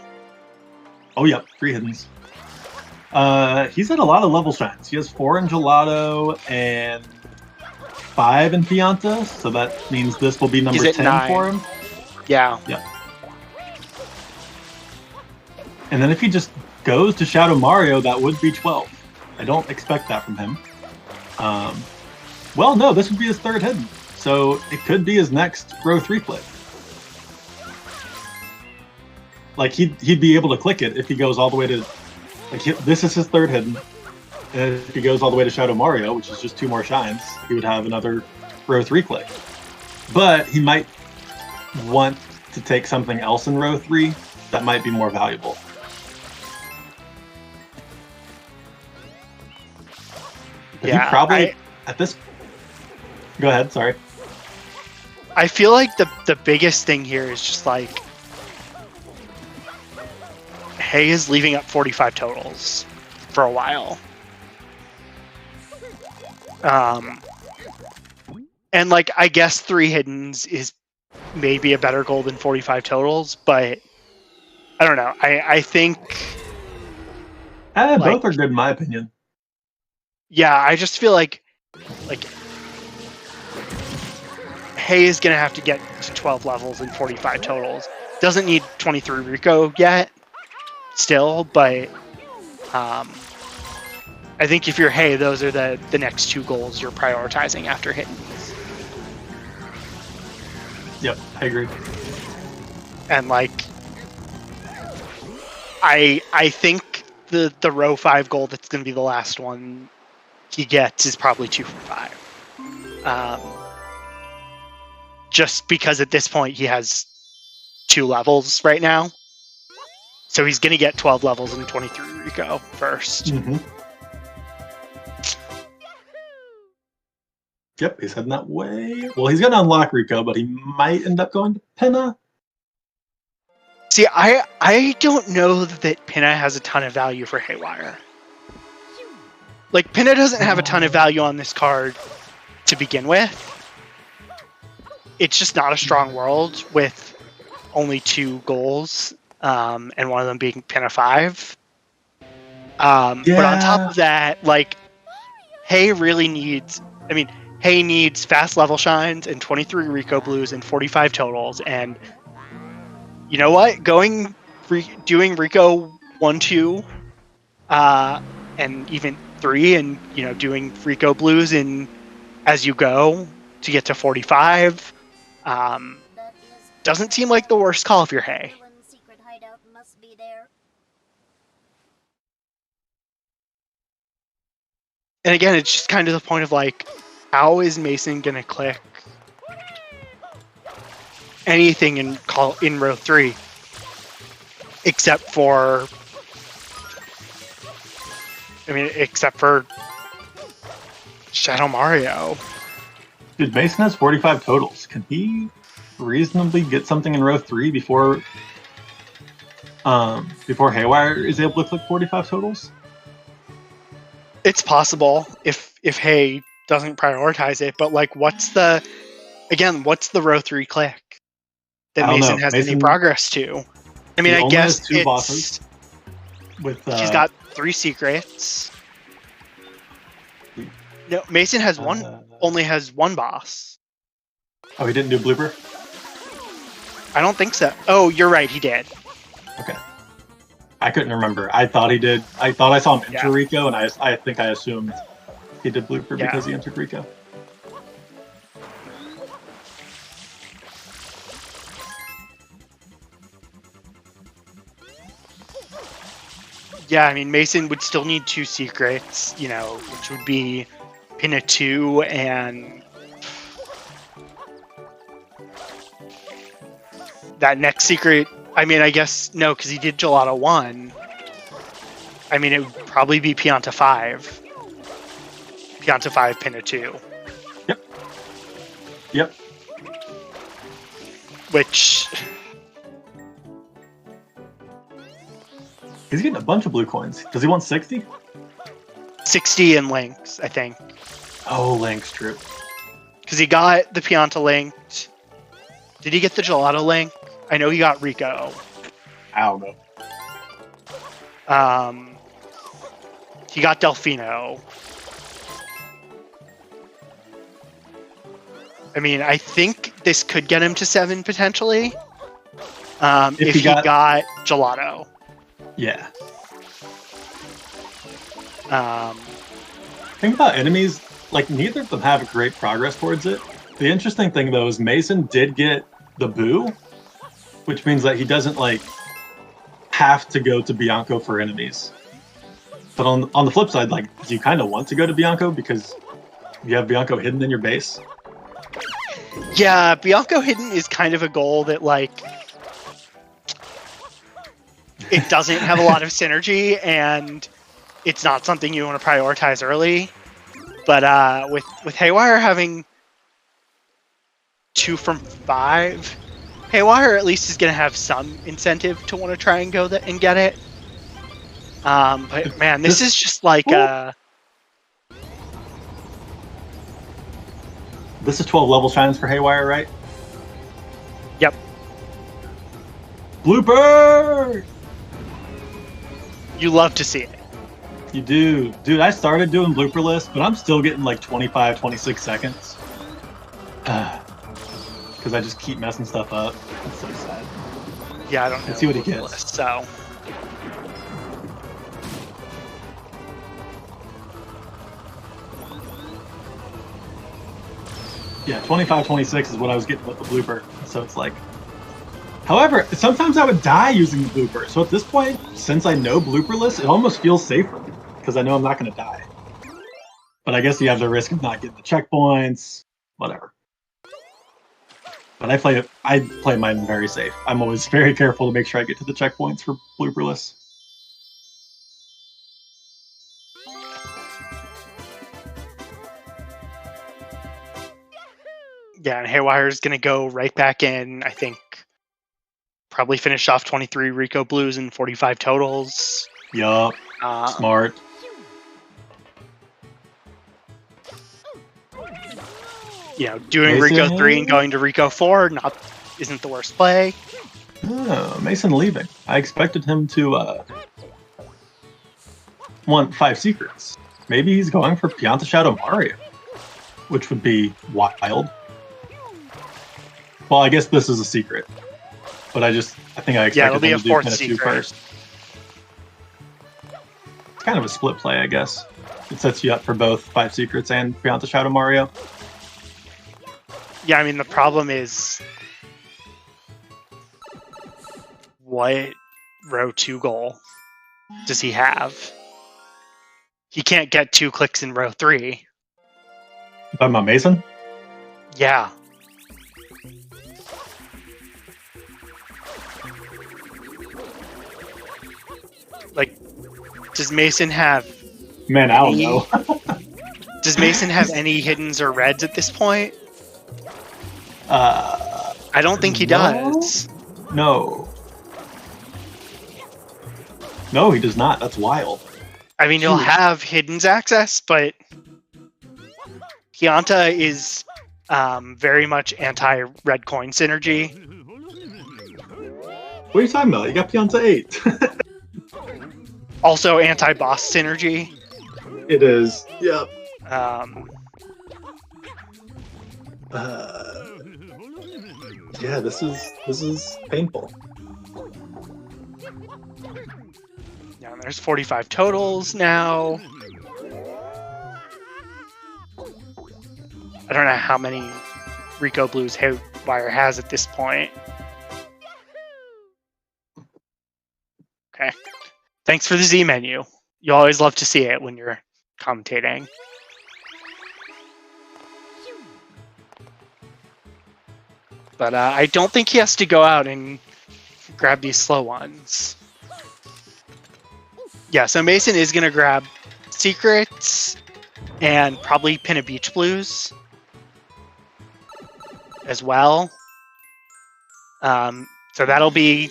Oh, yep, 3 hiddens. He's had a lot of level shines. He has 4 in Gelato and 5 in Pianta, so that means this will be number 10 9? For him. Yeah. Yep. And then if he just goes to Shadow Mario, that would be 12. I don't expect that from him. Well, no, this would be his 3rd hidden, so it could be his next row 3 click. Like he'd be able to click it if he goes all the way to, like this is his 3rd hidden, and if he goes all the way to Shadow Mario, which is just 2 more shines, he would have another row 3 click. But he might want to take something else in row 3 that might be more valuable. Yeah, he probably at this. Go ahead. Sorry. I feel like the biggest thing here is just like Hay is leaving up 45 totals for a while. And like I guess 3 hiddens is maybe a better goal than 45 totals, but I don't know. I think both are good in my opinion. Yeah, I just feel like Hay is gonna have to get to 12 levels and 45 totals. Doesn't need 23 Rico yet, still, but I think if you're Hay, those are the next 2 goals you're prioritizing after hitting these. Yep, I agree. And like, I think the row 5 goal that's gonna be the last one he gets is probably 2 from 5. Just because at this point he has 2 levels right now. So he's going to get 12 levels and 23 Rico first. Mm-hmm. Yep, he's heading that way. Well, he's going to unlock Rico, but he might end up going to Pinna. See, I don't know that Pinna has a ton of value for Haywire. Like, Pinna doesn't have a ton of value on this card to begin with. It's just not a strong world with only 2 goals, and one of them being Pinna 5. But on top of that, like, Hay really needs... I mean, Hay needs fast level shines and 23 Rico Blues and 45 totals, and you know what? Doing Rico 1, 2, and even 3, and doing Rico Blues in as you go to get to 45 doesn't seem like the worst call if you're Hay. And again, it's just kind of the point of like, how is Mason gonna click anything in row 3 except for Shadow Mario? Dude, Mason has 45 totals. Can he reasonably get something in row 3 before Haywire is able to click 45 totals? It's possible if Hay doesn't prioritize it, but like, what's the row 3 click that Mason has any progress to? I mean, I guess has 2 bosses. With he's got 3 secrets. No, Mason has only has 1 boss. Oh, he didn't do blooper? I don't think so. Oh, you're right, he did. Okay. I couldn't remember. I thought he did. I thought I saw him enter Rico, and I think I assumed he did blooper because he entered Rico. Yeah, I mean, Mason would still need 2 secrets, you know, which would be Pinna 2 and that next secret. I mean, I guess, no, because he did Gelato 1. I mean, it would probably be Pianta 5. Pianta 5, Pinna 2. Yep. Yep. Which... He's getting a bunch of blue coins. Does he want 60? 60 in links, I think. Oh, links, true. Because he got the Pianta linked. Did he get the Gelato link? I know he got Rico. I don't know. He got Delfino. I mean, I think this could get him to 7 potentially. If he got Gelato. Yeah. Think about enemies, like neither of them have great progress towards it. The interesting thing though is Mason did get the Boo, which means that he doesn't like have to go to Bianco for enemies. But on the flip side, like, do you kind of want to go to Bianco because you have Bianco hidden in your base? Yeah, Bianco hidden is kind of a goal that like it doesn't have a lot of synergy, and it's not something you want to prioritize early. But with Haywire having 2 from 5, Haywire at least is going to have some incentive to want to try and go and get it. But man, this is just like This is 12 level shines for Haywire, right? Yep. Blooper! You love to see it. You do. Dude, I started doing blooper lists, but I'm still getting like 25, 26 seconds. Because I just keep messing stuff up. It's so sad. Yeah, I don't know. Let's see what he gets. List, so. Yeah, 25, 26 is what I was getting with the blooper. So it's like... However, sometimes I would die using the blooper. So at this point, since I know blooper lists, it almost feels safer. Because I know I'm not going to die. But I guess you have the risk of not getting the checkpoints. Whatever. But I play mine very safe. I'm always very careful to make sure I get to the checkpoints for blooper lists. Yeah, and Haywire's going to go right back in, I think. Probably finish off 23 Rico Blues and 45 totals. Yup. Smart. You know, doing Mason? Rico 3 and going to Rico 4 isn't the worst play. Oh, Mason leaving. I expected him to want 5 secrets. Maybe he's going for Pianta Shadow Mario, which would be wild. Well, I guess this is a secret, but I think I expected him to do Pinna 2 first. It's kind of a split play, I guess. It sets you up for both 5 secrets and Pianta Shadow Mario. Yeah, I mean, the problem is what row 2 goal does he have? He can't get 2 clicks in row 3. You talking about Mason? Yeah. Like, does Mason have... Man, I don't know. Does Mason have any hiddens or reds at this point? I don't think he does. No. No, he does not. That's wild. I mean, he'll have hiddens access, but Pianta is very much anti-red coin synergy. What are you talking about? You got Pianta 8. Also anti-boss synergy. It is. Yep. Yeah, this is painful. Yeah, there's 45 totals now. I don't know how many Rico Blues Haywire has at this point. Okay. Thanks for the Z menu. You always love to see it when you're commentating. But I don't think he has to go out and grab these slow ones. Yeah, so Mason is going to grab Secrets and probably Pin a Beach Blues as well. So that'll be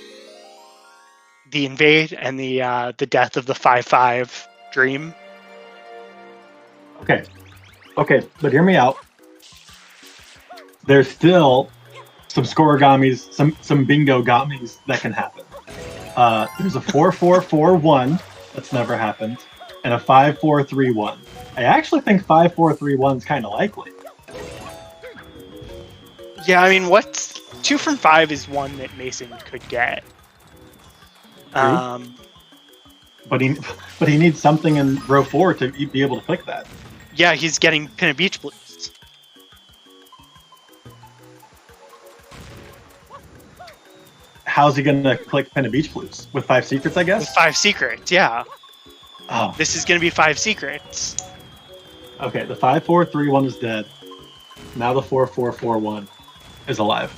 the invade and the death of the 5/5 dream. Okay, but hear me out. There's still some scoregamis, some bingo gamis that can happen. There's a 4-4-4-1 that's never happened, and a 5-4-3-1. I actually think 5-4-3-1 is kind of likely. Yeah, I mean, what's 2 from 5 is one that Mason could get. But he needs something in row 4 to be able to click that. Yeah, he's getting Pin a Beach Blues. How's he gonna click Pin a Beach Blues? With 5 secrets, I guess? With 5 secrets, yeah. Oh. This is gonna be 5 secrets. Okay, the 5-4-3-1 is dead. Now the 4-4-4-1 is alive.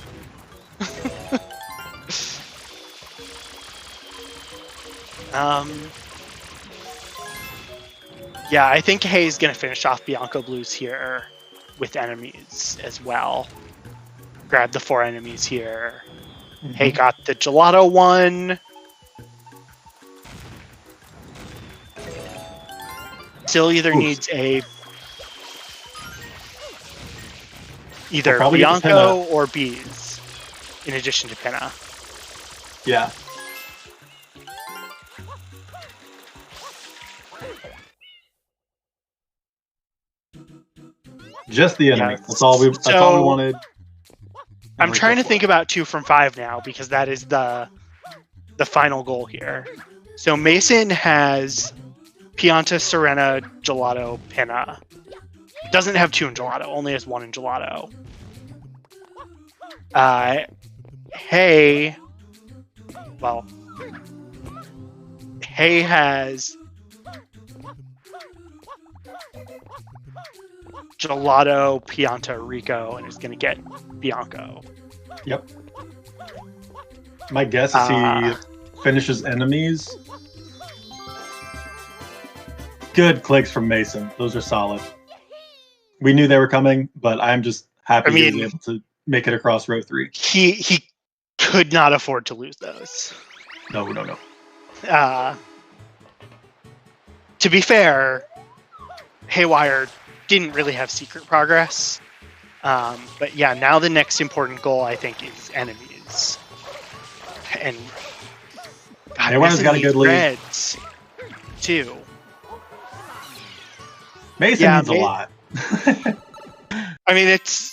Yeah, I think Hay's gonna finish off Bianco Blues here with enemies as well. Grab the 4 enemies here. Mm-hmm. Hay got the gelato one. Still either needs either Bianco or bees in addition to Pinna. Yeah. Just the enemy. Yeah. That's all we wanted. I'm trying to think about 2 from 5 now because that is the final goal here. So Mason has Pianta, Serena, Gelato, Pinna. Doesn't have 2 in Gelato, only has 1 in Gelato. Hay has Gelato, Pianta, Rico, and is going to get Bianco. Yep. My guess is he finishes enemies. Good clicks from Mason. Those are solid. We knew they were coming, but I'm just happy he was able to make it across row 3. He could not afford to lose those. No. To be fair, Haywire didn't really have secret progress. But yeah, now the next important goal, I think, is enemies. And Haywire's got a good lead. Reds, too. Mason needs a lot. I mean, it's...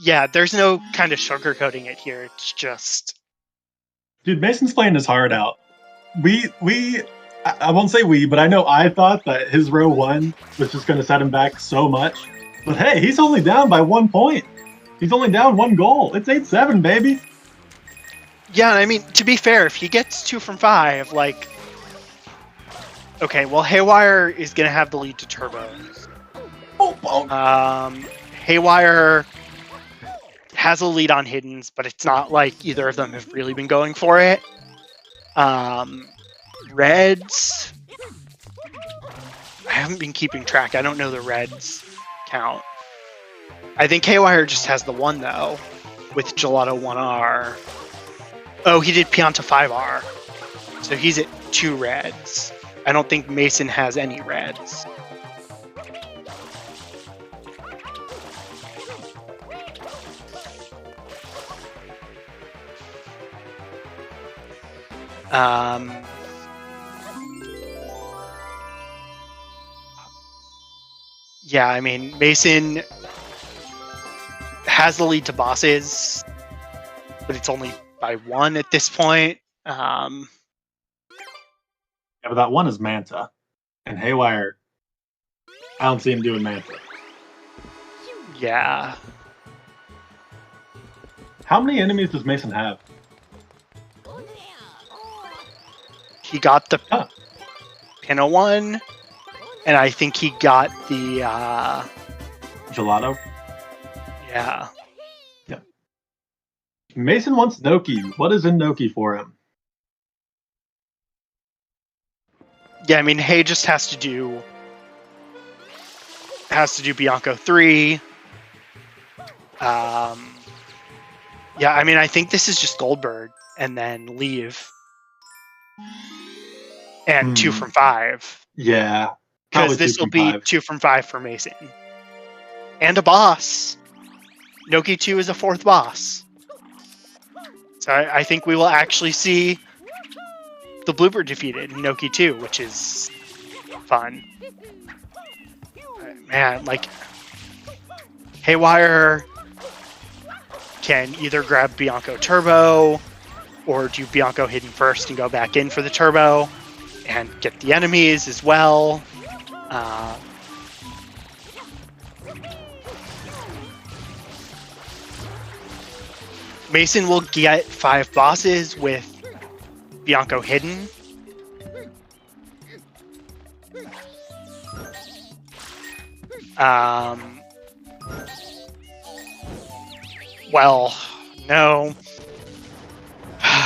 Yeah, there's no kind of sugarcoating it here. It's just... Dude, Mason's playing his heart out. I won't say we, but I know I thought that his row 1 was just going to set him back so much. But hey, he's only down by 1 point. He's only down 1 goal. It's 8-7, baby. Yeah, I mean, to be fair, if he gets 2 from 5, like... Okay, well, Haywire is going to have the lead to Turbos. Haywire has a lead on Hiddens, but it's not like either of them have really been going for it. Reds... I haven't been keeping track. I don't know the Reds count. I think Haywire just has the 1, though, with Gelato 1R. Oh, he did Pianta 5R. So he's at 2 Reds. I don't think Mason has any Reds. Yeah, I mean, Mason has the lead to bosses, but it's only by 1 at this point. Yeah, but that 1 is Manta. And Haywire, I don't see him doing Manta. Yeah. How many enemies does Mason have? He got the Huh. Pinna one, and I think he got the Gelato. Yeah. Yeah. Mason wants Noki. What is in Noki for him? Yeah, I mean, Hay just has to do Bianco 3. Yeah, I mean, I think this is just Goldberg and then leave. And 2 from 5. Yeah. Because this will be 2 from 5 for Mason. And a boss. Noki 2 is a 4th boss. So I think we will actually see the Bluebird defeated in Noki 2, which is fun. Man, like, Haywire can either grab Bianco Turbo or do Bianco Hidden first and go back in for the Turbo and get the enemies as well. Mason will get 5 bosses with Bianco Hidden. Well, no,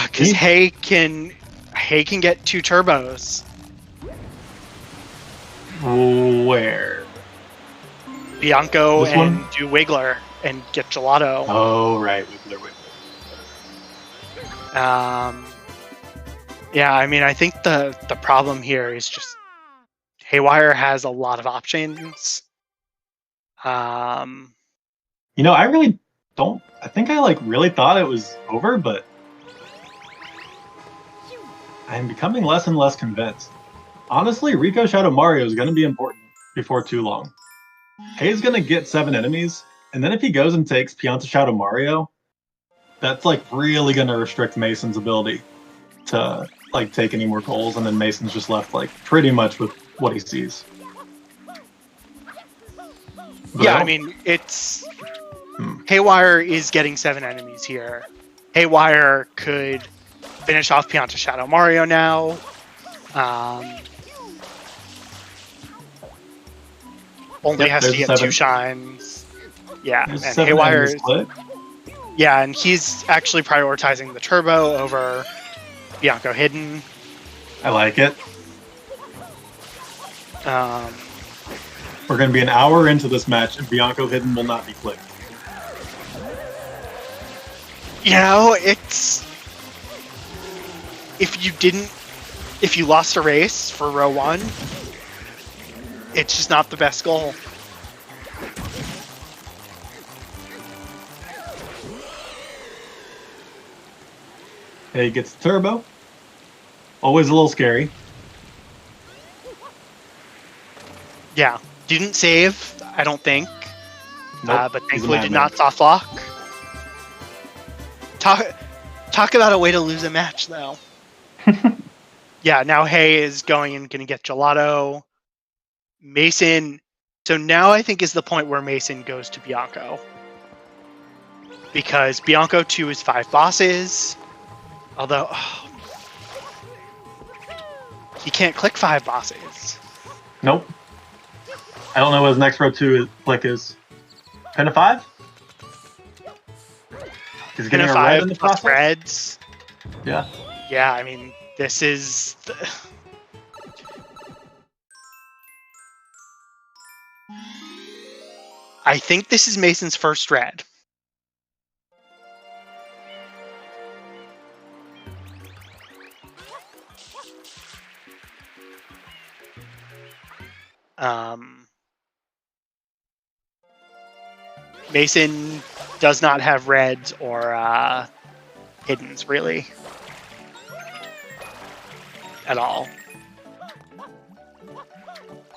because Hay can get 2 turbos. Where? Bianco and do Wiggler and get Gelato. Oh, right, Wiggler. Yeah, I mean, I think the problem here is just Haywire has a lot of options. You know, I really don't. I think I really thought it was over, but I'm becoming less and less convinced. Honestly, Rico Shadow Mario is going to be important before too long. Hay's going to get 7 enemies, and then if he goes and takes Pianta Shadow Mario, that's really going to restrict Mason's ability to take any more goals, and then Mason's just left pretty much with what he sees. Yeah, I mean, it's Haywire is getting 7 enemies here. Haywire could finish off Pianta Shadow Mario now. Only has to get 2 shines. Yeah, There's and 7 Haywire. split. Yeah, and he's actually prioritizing the Turbo over Bianco Hidden. I like it. We're going to be an hour into this match, and Bianco Hidden will not be clicked. You know, it's... If you lost a race for row 1, it's just not the best goal. Hey, gets the Turbo. Always a little scary. Yeah, didn't save, I don't think. Nope, but thankfully did not soft lock. Talk about a way to lose a match, though. Yeah, now Hay is going and going to get Gelato. Mason. So now I think is the point where Mason goes to Bianco. Because Bianco 2 is 5 bosses. Although, he can't click 5 bosses. Nope. I don't know what his next row 2 click is. Pinna 5? He's getting a red in the process? Reds. Yeah. Yeah, I mean, this is... I think this is Mason's first red. Mason does not have reds or hiddens, really. At all.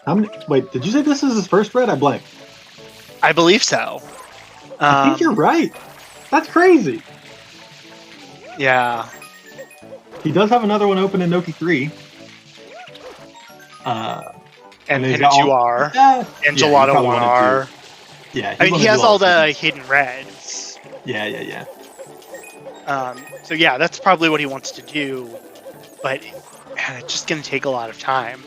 How many? Wait, did you say this is his first red? I blanked. I believe so. I think you're right. That's crazy. Yeah. He does have another one open in Noki 3. And Pikachu R. And Gelato 1R. Yeah. I mean, he has all the hidden reds. Yeah. So yeah, that's probably what he wants to do. But Man, it's just going to take a lot of time.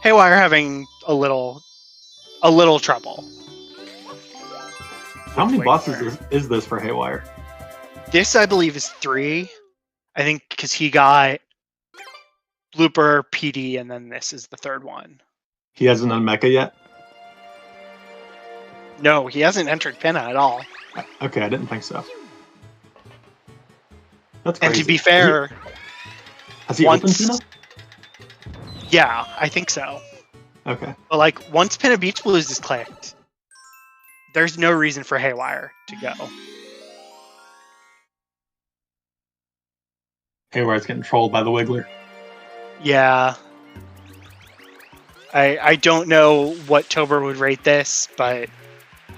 Haywire having a little trouble. How many bosses is this for Haywire? This, I believe, is 3. I think because he got Blooper, PD, and then this is the 3rd one. He hasn't done Mecha yet? No, he hasn't entered Pinna at all. Okay, I didn't think so. That's crazy. And to be fair... Has he opened Pinna? Yeah, I think so. Okay. But like, once Pinna Beach Blues is clicked, there's no reason for Haywire to go. Haywire's getting trolled by the Wiggler. Yeah. I don't know what Tober would rate this, but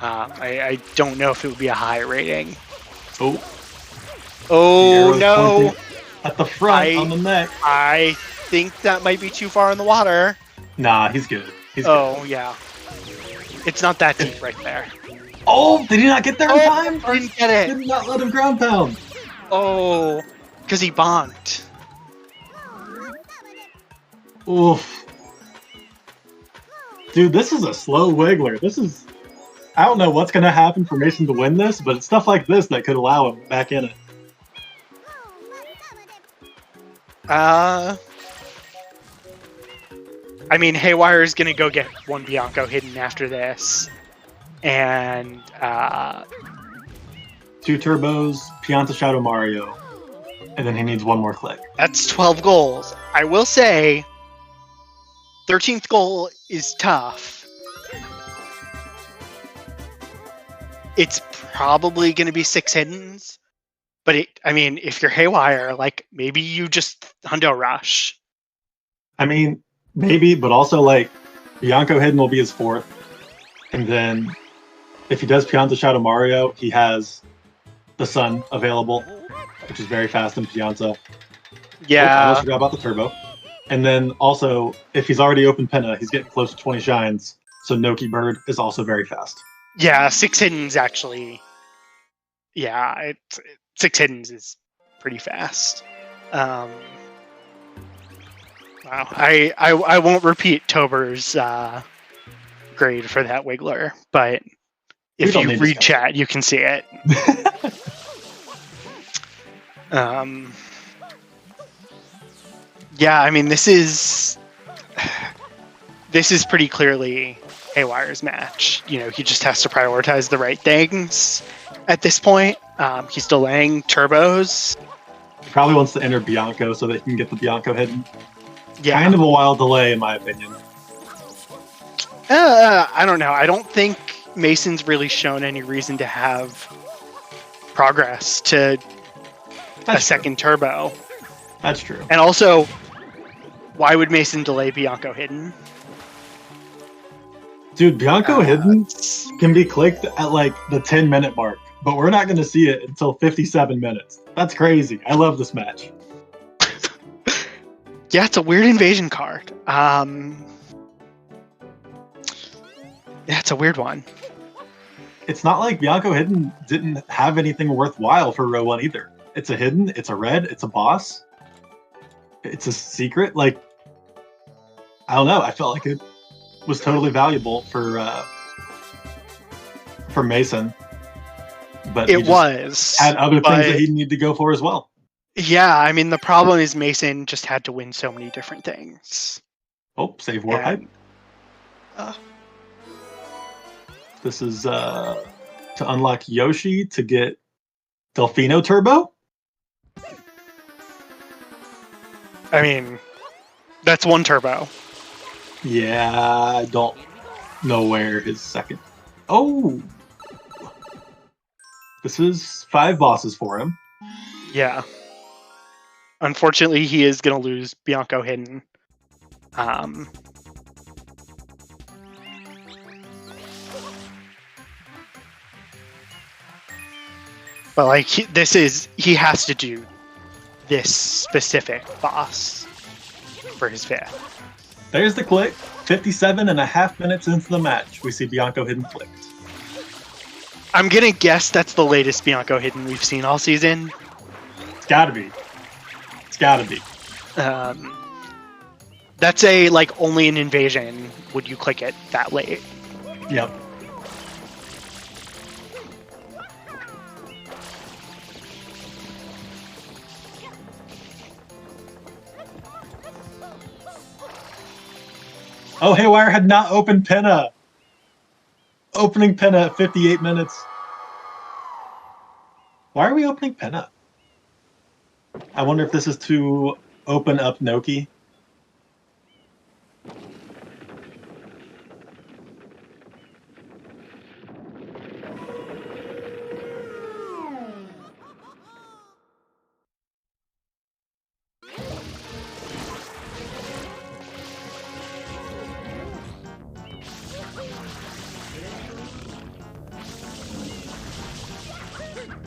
I don't know if it would be a high rating. Oh no! At the front, on the neck. I think that might be too far in the water. Nah, he's good. Oh, yeah. It's not that deep right there. Oh, did he not get there in time? Didn't get it. Did not let him ground pound. Oh, because he bonked. Oof. Dude, this is a slow Wiggler. I don't know what's going to happen for Mason to win this, but it's stuff like this that could allow him back in it. I mean, Haywire is going to go get one Bianco hidden after this. And, 2 turbos, Pianta Shadow Mario. And then he needs 1 more click. That's 12 goals. I will say, 13th goal is tough. It's probably going to be 6 hiddens. But, I mean, if you're Haywire, like, maybe you just Hundo Rush. I mean, maybe, but also, like, Bianco hidden will be his 4th. And then, if he does Pianta Shadow Mario, he has the Sun available, which is very fast in Pianta. Yeah. I almost forgot about the turbo. And then, also, if he's already opened Pinna, he's getting close to 20 shines. So Noki Bird is also very fast. Yeah, 6 hiddens, actually. Yeah, 6 hiddens is pretty fast. Wow, I won't repeat Tober's grade for that Wiggler, but if you read chat, you can see it. Yeah, I mean, this is pretty clearly Haywire's match. You know, he just has to prioritize the right things at this point. He's delaying turbos. He probably wants to enter Bianco so that he can get the Bianco hidden. Yeah. Kind of a wild delay, in my opinion. I don't know. I don't think Mason's really shown any reason to have progress to a second turbo. That's true. And also, why would Mason delay Bianco hidden? Dude, Bianco hidden can be clicked at like the 10-minute mark, but we're not going to see it until 57 minutes. That's crazy. I love this match. Yeah, it's a weird invasion card. Yeah, it's a weird one. It's not like Bianco hidden didn't have anything worthwhile for row 1 either. It's a hidden, it's a red, it's a boss. It's a secret. Like, I don't know. I felt like it was totally valuable for Mason. But it was had other things that he needed to go for as well. Yeah, I mean, the problem is Mason just had to win so many different things. Oh, save Warpipe. This is to unlock Yoshi to get Delfino Turbo. I mean, that's 1 turbo. Yeah, I don't know where his second. Oh! This is 5 bosses for him. Yeah. Unfortunately, he is going to lose Bianco hidden. But like, he has to do this specific boss for his 5th. There's the click. 57.5 minutes into the match, we see Bianco hidden clicked. I'm gonna guess that's the latest Bianco hidden we've seen all season. It's gotta be. It's gotta be. That's a, like, only an invasion would you click it that late. Yep. Oh, Haywire had not opened Penna. Opening Penna at 58 minutes. Why are we opening Penna? I wonder if this is to open up Noki.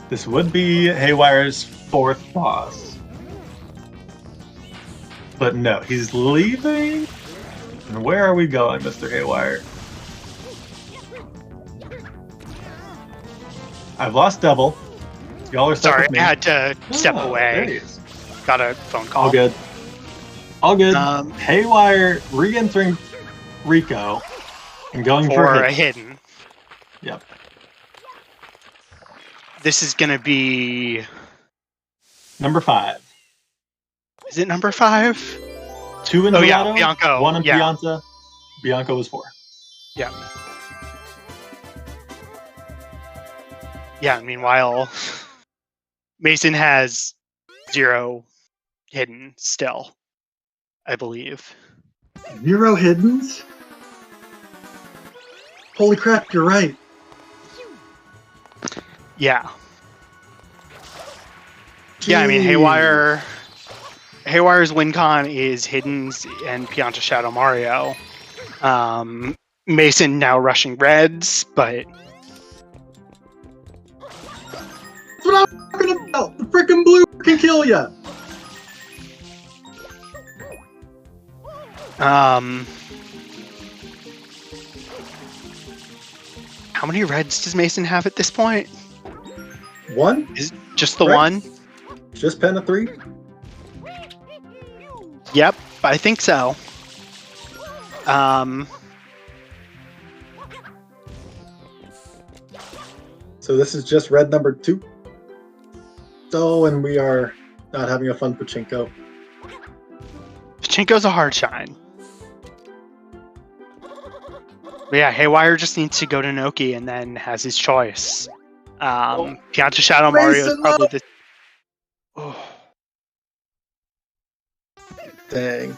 This would be Haywire's 4th boss. But no, he's leaving? And where are we going, Mr. Haywire? I've lost double. Y'all are stuck Sorry, with me. I had to step There away. he is. Got a phone call. All good. All good. Haywire re-entering Rico and going for a hidden. Yep. This is going to be... Number 5. Is it number 5? 2 in Oh, Dorado, yeah, Bianco. 1 in Yeah. Pianta. Bianco was 4. Yeah. Yeah, meanwhile, Mason has 0 hidden still, I believe. 0 hiddens? Holy crap, you're right. Yeah. Jeez. Yeah, I mean, Haywire's win con is Hiddens and Pianta Shadow Mario. Mason now rushing reds, but... That's what I'm talking about! The frickin' blue can kill ya! How many reds does Mason have at this point? 1? Is it just the Red? one? Just Penna 3? Yep, I think so. So this is just red number 2. So, and we are not having a fun pachinko. Pachinko's a hard shine. But yeah, Haywire just needs to go to Noki and then has his choice. Pianta Shadow Mario is probably the... Oh. Dang.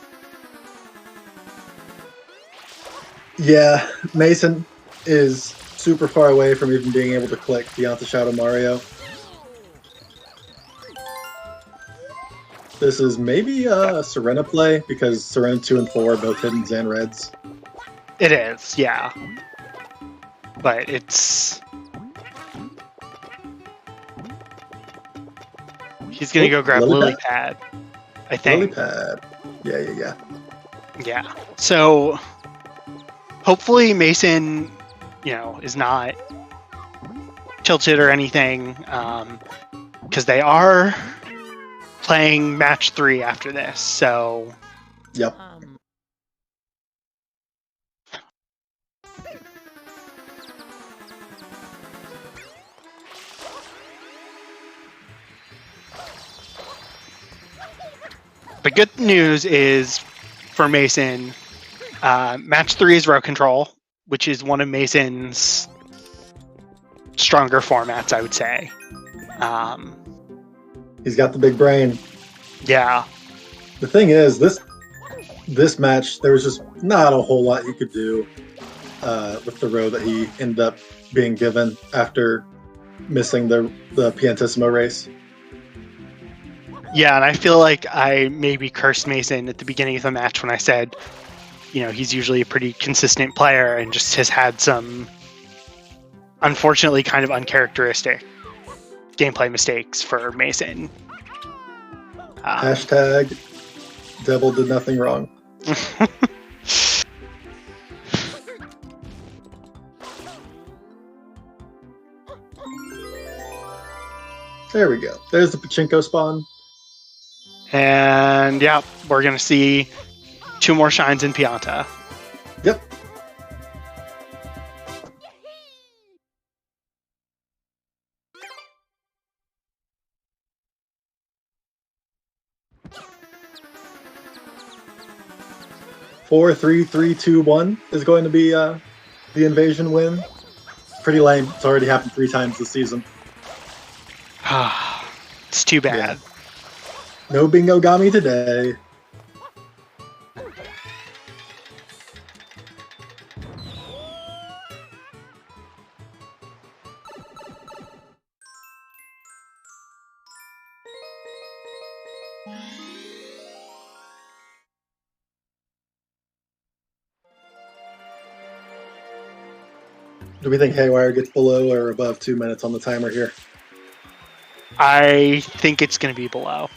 Yeah, Mason is super far away from even being able to click Pianta Shadow Mario. This is maybe a Serena play, because Serena 2 and 4 are both hiddens and reds. It is, yeah. But it's... He's gonna go grab Lily Pad, I think. Lily Pad. Yeah. Yeah. So, hopefully Mason, is not tilted or anything, because they are playing match 3 after this, so... Yep. The good news is, for Mason, match 3 is row control, which is one of Mason's stronger formats, I would say. He's got the big brain. Yeah. The thing is, this match, there was just not a whole lot you could do with the row that he ended up being given after missing the Piantissimo race. Yeah, and I feel like I maybe cursed Mason at the beginning of the match when I said, he's usually a pretty consistent player and just has had some, unfortunately, kind of uncharacteristic gameplay mistakes for Mason. Hashtag Devil did nothing wrong. There we go. There's the pachinko spawn. And yeah, we're going to see 2 more shines in Pianta. Yep. Four, 3, 3, 2, 1 is going to be the invasion win. Pretty lame. It's already happened 3 times this season. It's too bad. Yeah. No bingo gami today. Do we think Haywire gets below or above 2 minutes on the timer here? I think it's going to be below.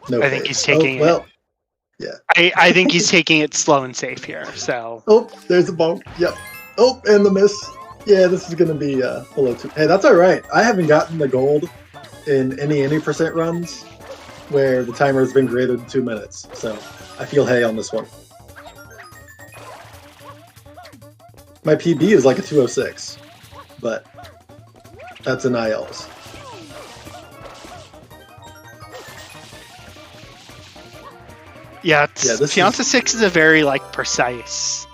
No, I think he's taking it. Yeah. I think he's taking it slow and safe here. So. Oh, there's a bonk. Yep. Oh, and the miss. Yeah, this is going to be below 2. Hey, that's all right. I haven't gotten the gold in any percent runs where the timer has been greater than 2 minutes. So I feel hay on this one. My PB is like a 206, but that's an ILs. Yeah, Pianta 6 is a very precise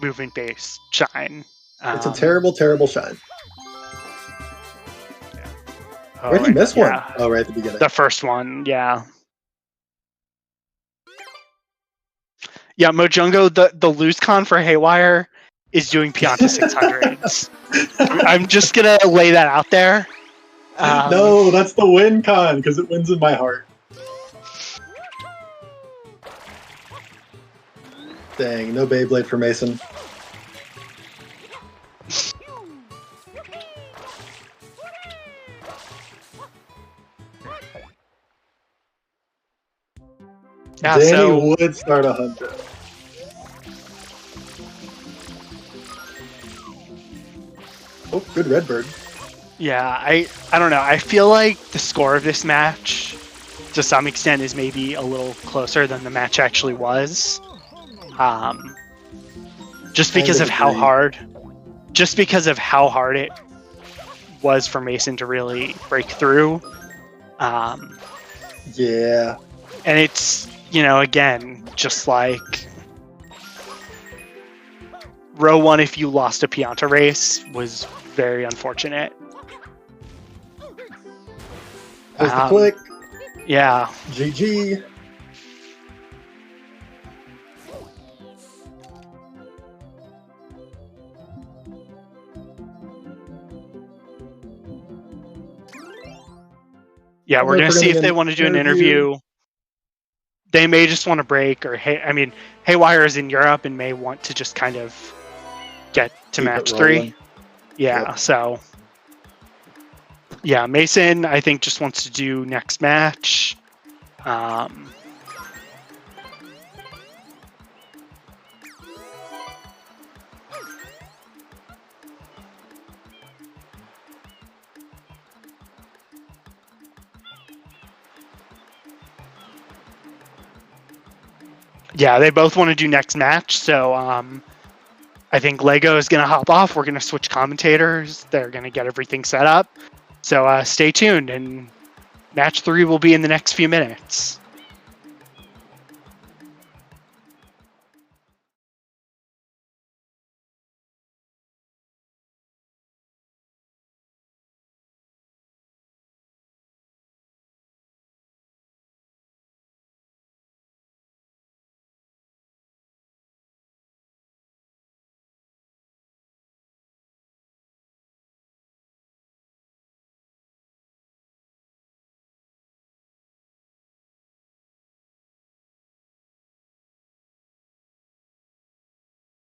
movement-based shine. It's a terrible, terrible shine. Yeah. Where'd you miss one? Oh, right at the beginning. The first one, yeah. Yeah, Mojungo, the lose con for Haywire is doing Pianta 600s. I'm just gonna lay that out there. No, that's the win con because it wins in my heart. Dang, no Beyblade for Mason. Yeah, Danny would start 100. Oh, good Redbird. Yeah, I don't know. I feel like the score of this match, to some extent, is maybe a little closer than the match actually was. Just because of how hard it was for Mason to really break through. Yeah. And it's, again, just like row 1, if you lost a Pianta race, was very unfortunate. There's the click. Yeah. GG. Yeah, we're going to see if they want to do an interview. They may just want to break, or Haywire is in Europe and may want to just kind of get to match 3. Yeah, yep. So yeah, Mason, I think, just wants to do next match. Yeah, they both want to do next match, so I think Lego is going to hop off. We're going to switch commentators. They're going to get everything set up. So stay tuned, and match 3 will be in the next few minutes.